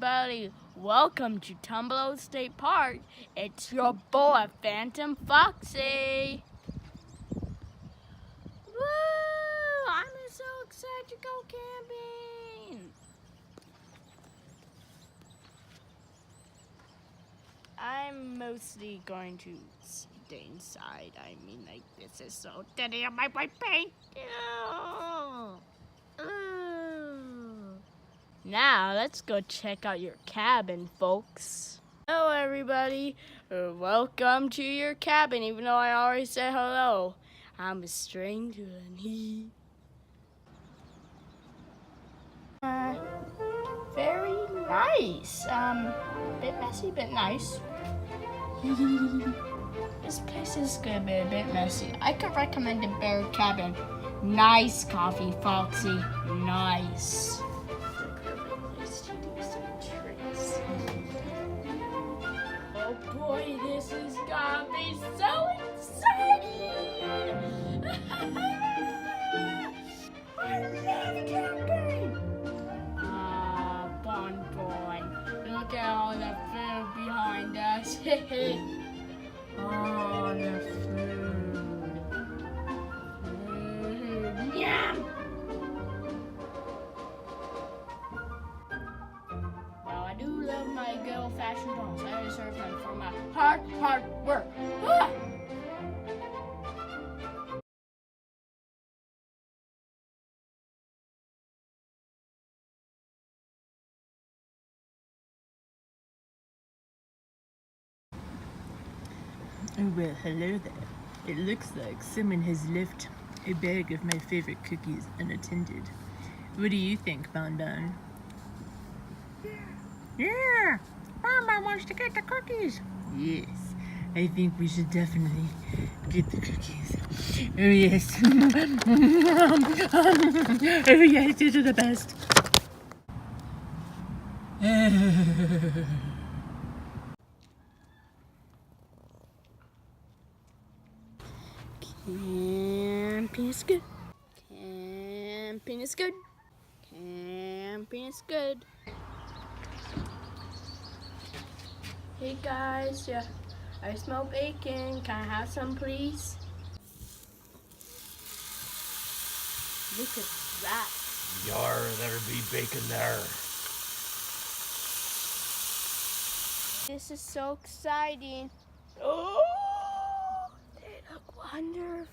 everybody. Welcome to Tumalo State Park. It's your boy, Phantom Foxy. Woo! I'm so excited to go camping. I'm mostly going to stay inside. I mean, like, this is so dirty on my white paint. Now, let's go check out your cabin, folks. Hello, everybody. Welcome to your cabin, even though I already said hello. I'm a stranger and he... very nice. Bit messy, bit nice. This place is gonna be a bit messy. I could recommend a bear cabin. Nice coffee, Foxy. Nice. Oh boy, this is gonna be so exciting! I love camping! Bon boy. Look at all the food behind us. Oh, the food. Yum! Well, I do love my good old-fashioned bones. I deserve them for my hard work. Ah! Well, hello there. It looks like someone has left a bag of my favorite cookies unattended. What do you think, Bon Bon? Yeah! Bon Bon wants to get the cookies! Yes, I think we should definitely get the cookies. Oh yes. Oh yes, these are the best. Camping is good. Camping is good. Camping is good. Hey guys, yeah, I smell bacon. Can I have some, please? Look at that. Yar, there'll be bacon there. This is so exciting. Oh, they look wonderful.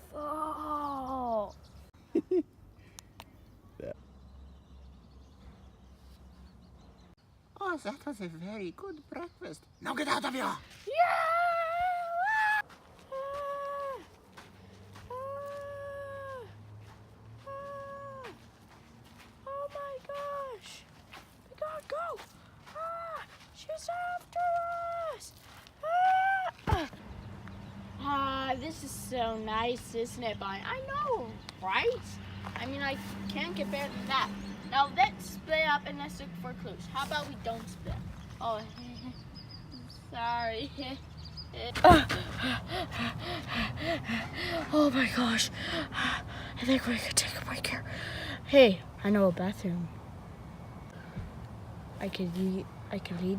Oh, that was a very good breakfast. Now get out of here! Yeah! Oh my gosh! We gotta go! She's after us! This is so nice, isn't it, Bonnie? I know, right? I mean, I can't get better than that. Now let's split up and let's look for clues. How about we don't split? Oh, sorry. Oh my gosh. I think we could take a break here. Hey, I know a bathroom. I could lead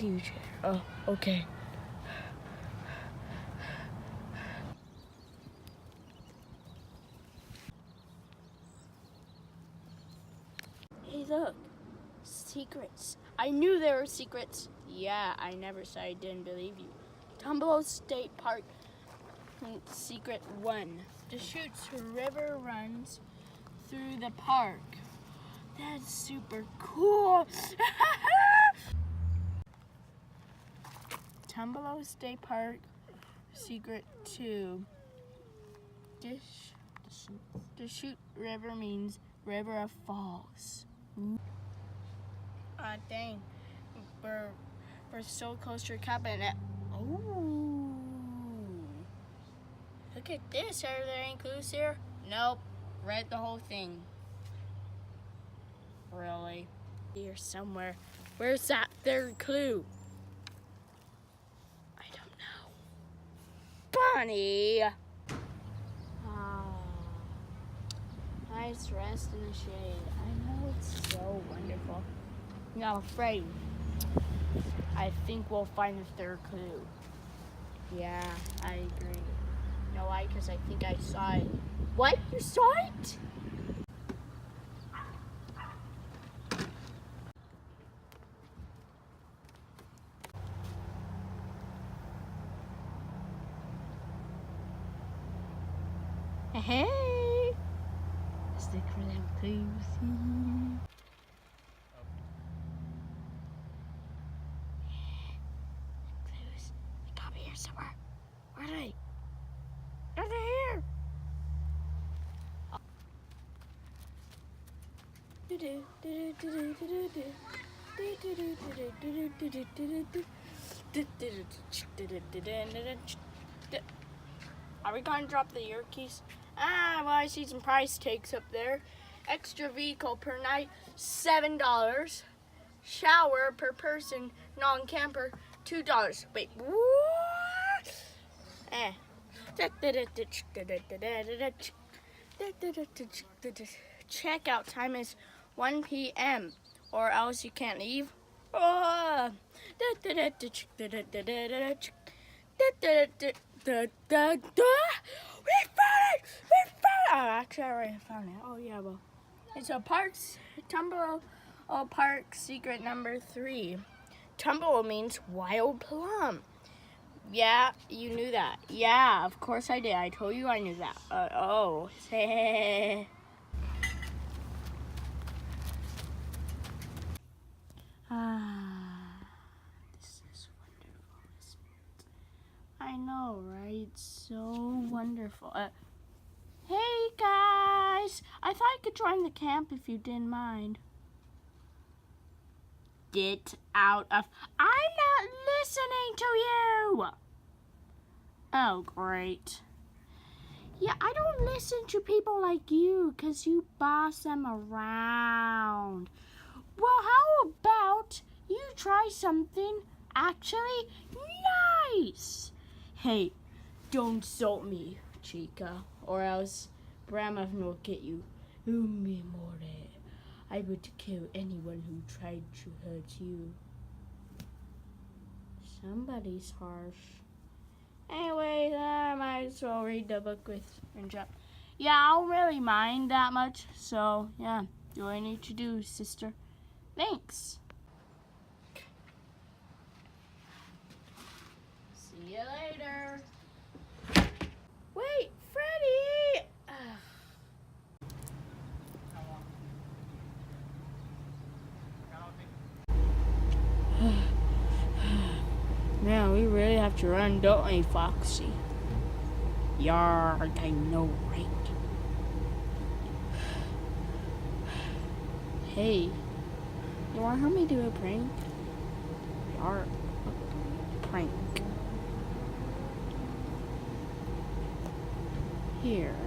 you to. Oh, okay. Hey, look. Secrets. I knew there were secrets. Yeah, I never said I didn't believe you. Tumalo State Park, Secret 1. The Deschutes River runs through the park. That's super cool. Tumalo State Park, Secret 2. Deschutes River means river of falls. Dang. We're so close to your cabin. Oh. Look at this. Are there any clues here? Nope. Read the whole thing. Really? Here somewhere. Where's that third clue? I don't know. Bunny! Oh. Nice rest in the shade. I know it's so wonderful. I'm afraid. I think we'll find a third clue. Yeah, I agree. You know why? Because I think I saw it. What? You saw it? Hey! Stick for them clues. Clues. They got me here somewhere. Where are they? Are they here? Are we going to drop the ear keys? Well, I see some price tags up there. Extra vehicle per night, $7. Shower per person, non-camper, $2. Wait, what? Checkout time is 1 p.m. or else you can't leave. Oh. We found it! Oh, actually, I already found it. Oh, yeah, well. It's a Tumalo Park secret number 3. Tumalo means wild plum. Yeah, you knew that. Yeah, of course I did. I told you I knew that. Oh. This is wonderful, isn't it? I know, right? So wonderful. Hey, guys. I thought I could join the camp if you didn't mind. Get out of... I'm not listening to you! Oh, great. Yeah, I don't listen to people like you because you boss them around. Well, how about you try something actually nice? Hey, don't insult me, chica, or else Grandma will get you. Mi amore. I would kill anyone who tried to hurt you. Somebody's harsh. Anyways, I might as well read the book with Raindrop. Yeah, I don't really mind that much, so yeah, do what I need to do, sister. Thanks. See you later. Wait, Freddy! Man, we really have to run, don't we, Foxy? Yarg, I know, right? Hey, you want to help me do a prank? Yarg, prank. Here,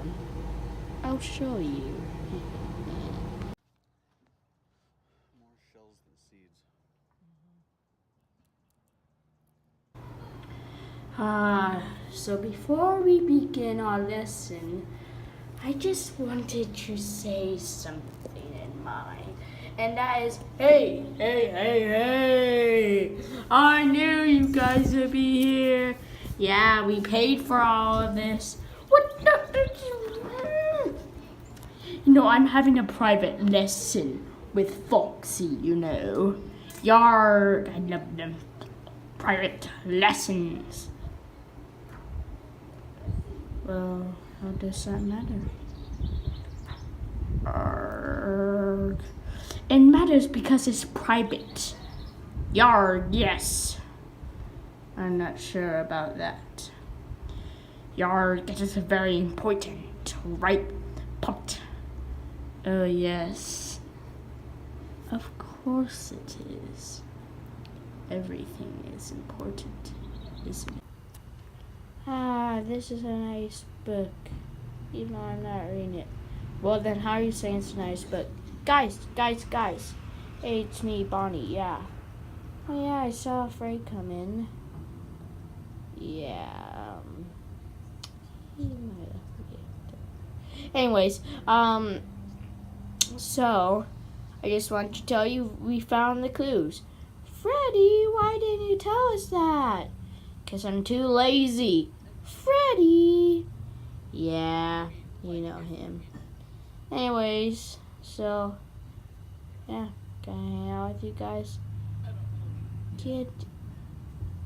I'll show you. More shells than seeds. So before we begin our lesson, I just wanted to say something in mind. And that is, hey, I knew you guys would be here. Yeah, we paid for all of this. What the? You know, I'm having a private lesson with Foxy, you know. Yarg, I love them. Private lessons. Well, how does that matter? Arrgh. It matters because it's private. Yarg, yes. I'm not sure about that. Yarg, it is very important, right? Pumped. Oh, yes. Of course it is. Everything is important, isn't it? This is a nice book. Even though I'm not reading it. Well, then how are you saying it's a nice book? Guys. Hey, it's me, Bonnie, yeah. Oh, yeah, I saw Fred come in. Yeah, he might have. Anyways, so, I just want to tell you we found the clues. Freddy, why didn't you you tell us that? 'Cause I'm too lazy. Freddy! Yeah, you know him. Anyways, so, yeah, gonna hang out with you guys. Get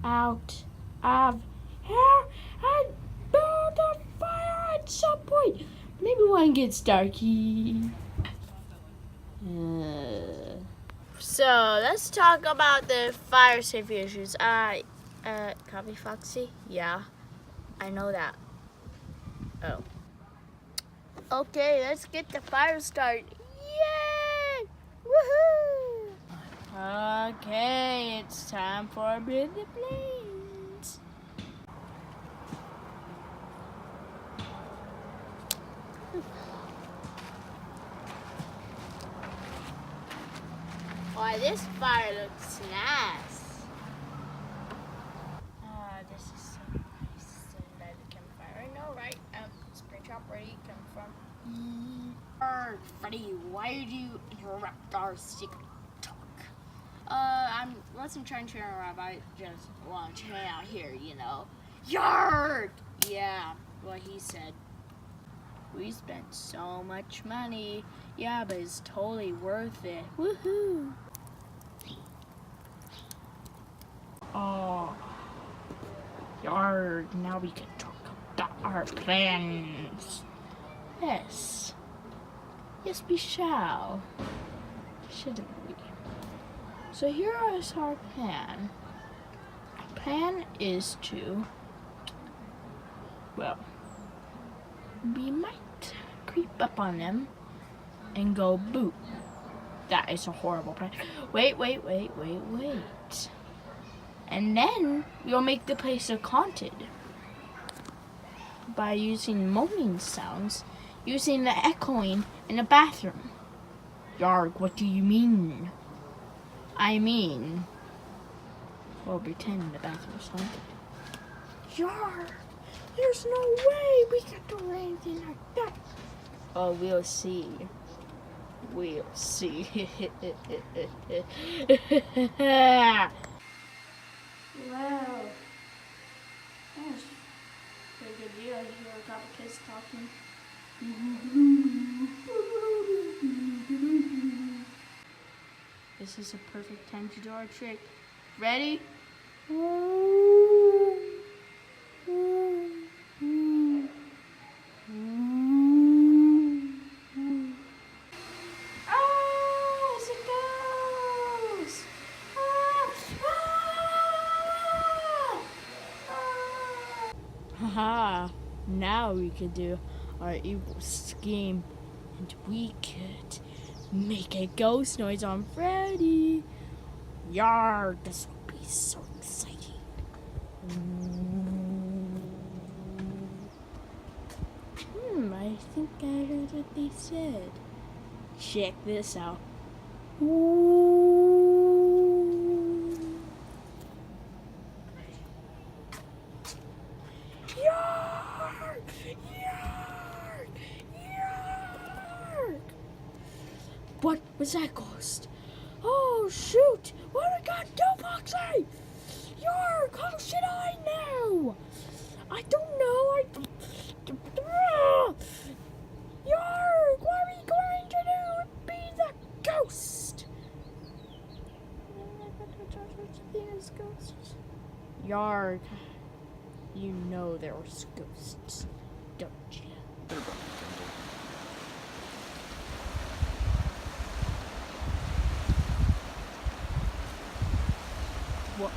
out of here and build a fire at some point. Maybe when it gets darky. So let's talk about the fire safety issues. Copy Foxy? Yeah, I know that. Oh. Okay, let's get the fire started. Yay! Woohoo! Okay, it's time for a bit of the flames. Why, this fire looks nice. This is so nice. By the campfire. I know, right? Springtrap, where you come from? Freddy, why did you interrupt our secret talk? I wasn't trying to interrupt. I just want to hang out here, you know. Yarg! Yeah, what he said. We spent so much money. Yeah, but it's totally worth it. Woohoo! Oh, yarg, now we can talk about our plans. Yes. Yes, we shall. Shouldn't we? So here is our plan. Our plan is to, well, we might creep up on them and go boop. That is a horrible plan. Wait. And then we'll make the place look haunted by using moaning sounds, using the echoing in the bathroom. Yarg, what do you mean? I mean, we'll pretend the bathroom's haunted. Yarg, there's no way we can do anything like that. Oh, we'll see. We'll see. Wow. That was a pretty good deal. I hear a couple kids talking. This is a perfect time to do our trick. Ready? Haha, now we could do our evil scheme, and we could make a ghost noise on Freddy. Yarg, this will be so exciting. I think I heard what they said. Check this out. What was that ghost? Oh shoot! What do we got to do, Foxy? Yarg, how should I know? I don't know. Yarg, what are we going to do? Be the ghost. Yarg, you know there was ghosts, don't you? What?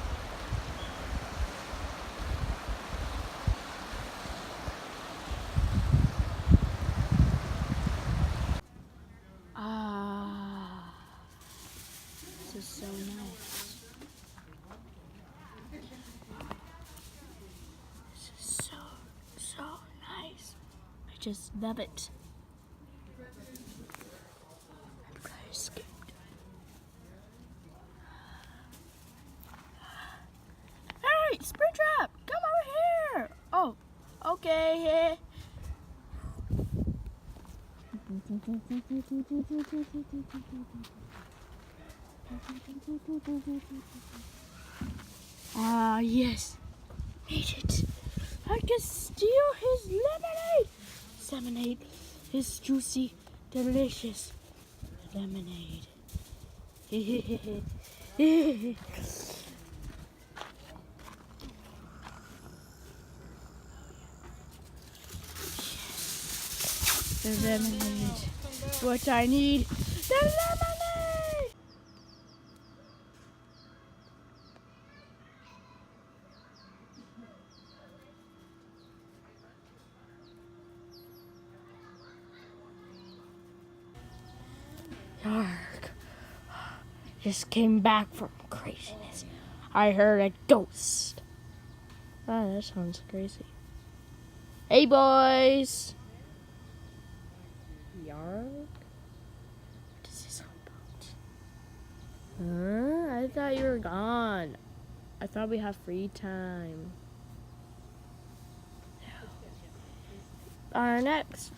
This is so nice. This is so nice. I just love it. I'm kind of scared. Hey, Springtrap, come over here. Oh, okay. Ah, yes. Made it. I can steal his lemonade. Lemonade is juicy, delicious lemonade. The lemonade. What I need. The lemonade! Yark. Just came back from craziness. I heard a ghost. Ah, that sounds crazy. Hey, boys! Yark? What is this all about? I thought you were gone. I thought we had free time. Our next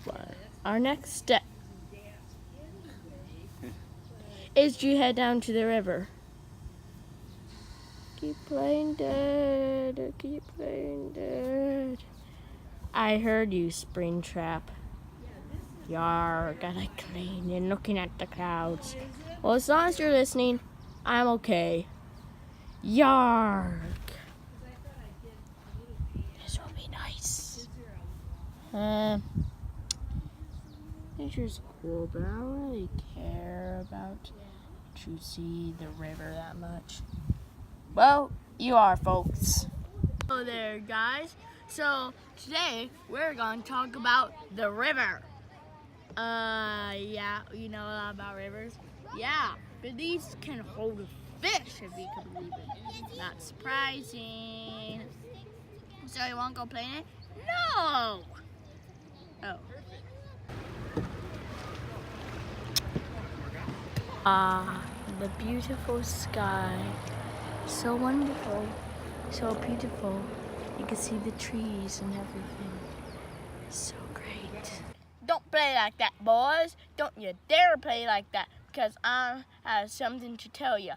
step is to head down to the river. Keep playing dead. Keep playing dead. I heard you, Springtrap. Yarg, I like clean and looking at the clouds. Well, as long as you're listening, I'm okay. Yarg. This will be nice. Nature's cool, but I don't really care about to see the river that much. Well, you are, folks. Hello there, guys. So today we're going to talk about the river. Yeah, you know a lot about rivers. Yeah, but these can hold a fish, if you can believe it. Not surprising. So you want to go play in it? No. Oh. Ah, the beautiful sky. So wonderful, so beautiful. You can see the trees and everything. So great. Don't play like that, boys. Don't you dare play like that, because I have something to tell you.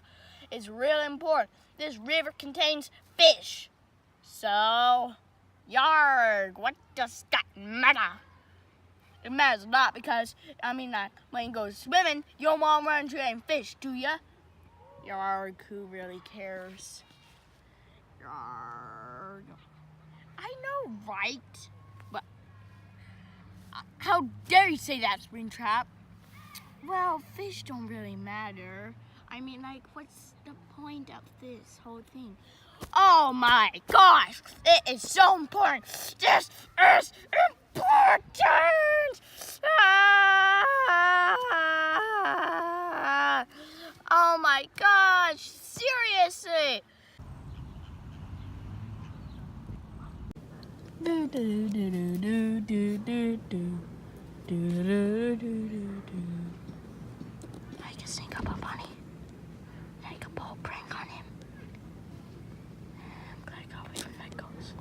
It's real important. This river contains fish. So, yarg, what does that matter? It matters a lot because, like, when you go swimming, you don't want to run into any fish, do ya? Yarg, who really cares? Yarg. I know, right? But, how dare you say that, Springtrap? Well, fish don't really matter. What's the point of this whole thing? Oh my gosh, it is so important. This is important. Oh my gosh, seriously. I can sneak up on Bunny. I can pull a prank on him. I'm gonna go away from that ghost.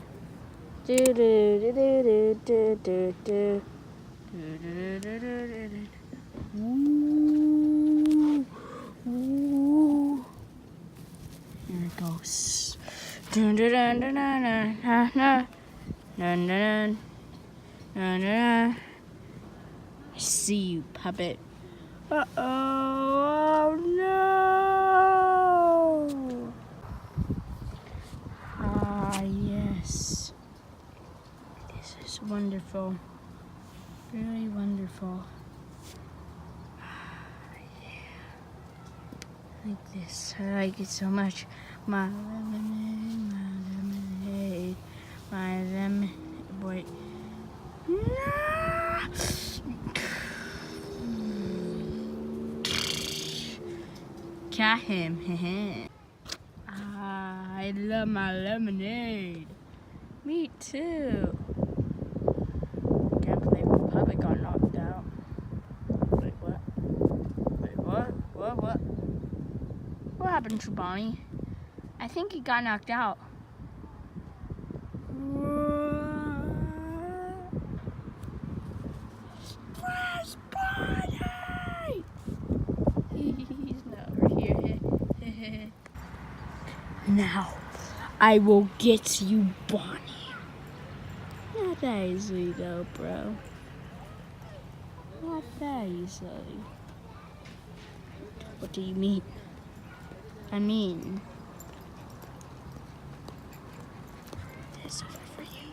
Ooh. Ooh. Here it goes. I see you, puppet. Uh-oh. Oh, no. Ah, yes. This is wonderful. Really wonderful. Yeah. I like this. I like it so much. My lemonade, my lemonade, my lemon. Boy. No! Got him. I love my lemonade. Me too. Can't believe the puppet got knocked out. Wait, what? What? What happened to Bonnie? I think he got knocked out. Where's Bonnie? He's not over here. Now, I will get you, Bonnie. Not that easily, though, bro. Not that easily. What do you mean? I mean, this over for you.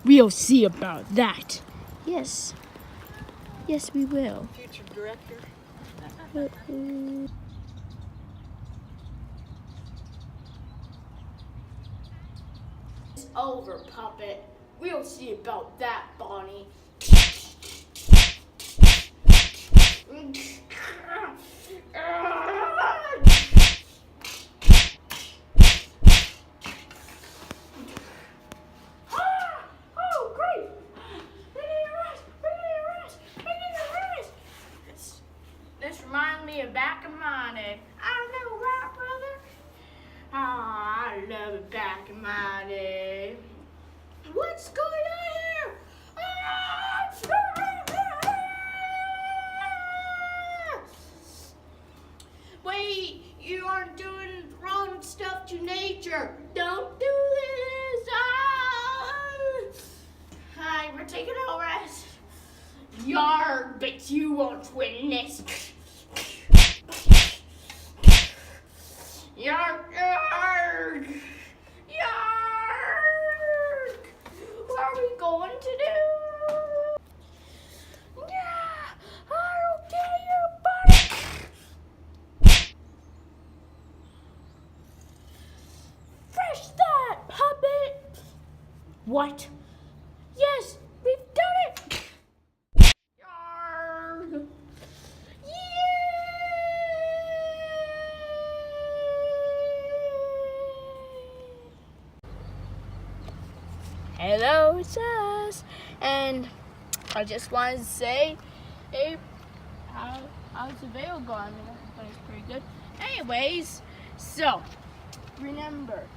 We'll see about that. Yes. Yes, we will. Future director. It's over, puppet. We'll see about that, Bonnie. Oh, great! This reminds me of back in my day. I know, right, brother? Oh, I love it back in my day. What's going on here? Wait, you aren't doing wrong stuff to nature. Don't do this. Hi, we're taking a rest. Yarg, but you won't win this. Yarg, yarg, yarg. What are we going to do? Yeah, I'll get your buddy. Fresh that, puppet. What? Yes, we've done it. Yarg. Hello, it's us. And I just wanted to say, hey, how's the veil going? I mean, everybody's pretty good. Anyways, so remember,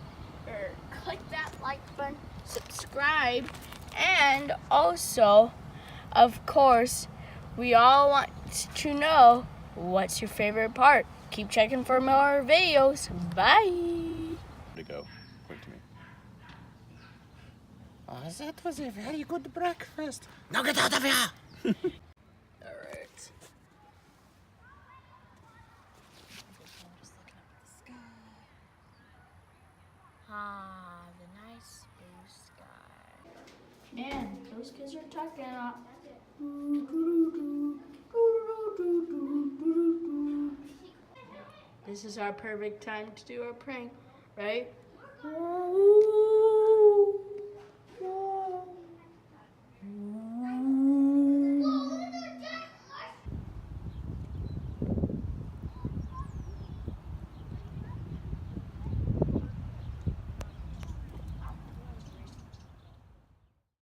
click that like button, subscribe, and also, of course, we all want to know what's your favorite part. Keep checking for more videos. Bye. To go. Point to me. Oh, that was a very good breakfast. Now get out of here! Alright. Ah, the nice blue sky. And those kids are talking about. This is our perfect time to do our prank, right?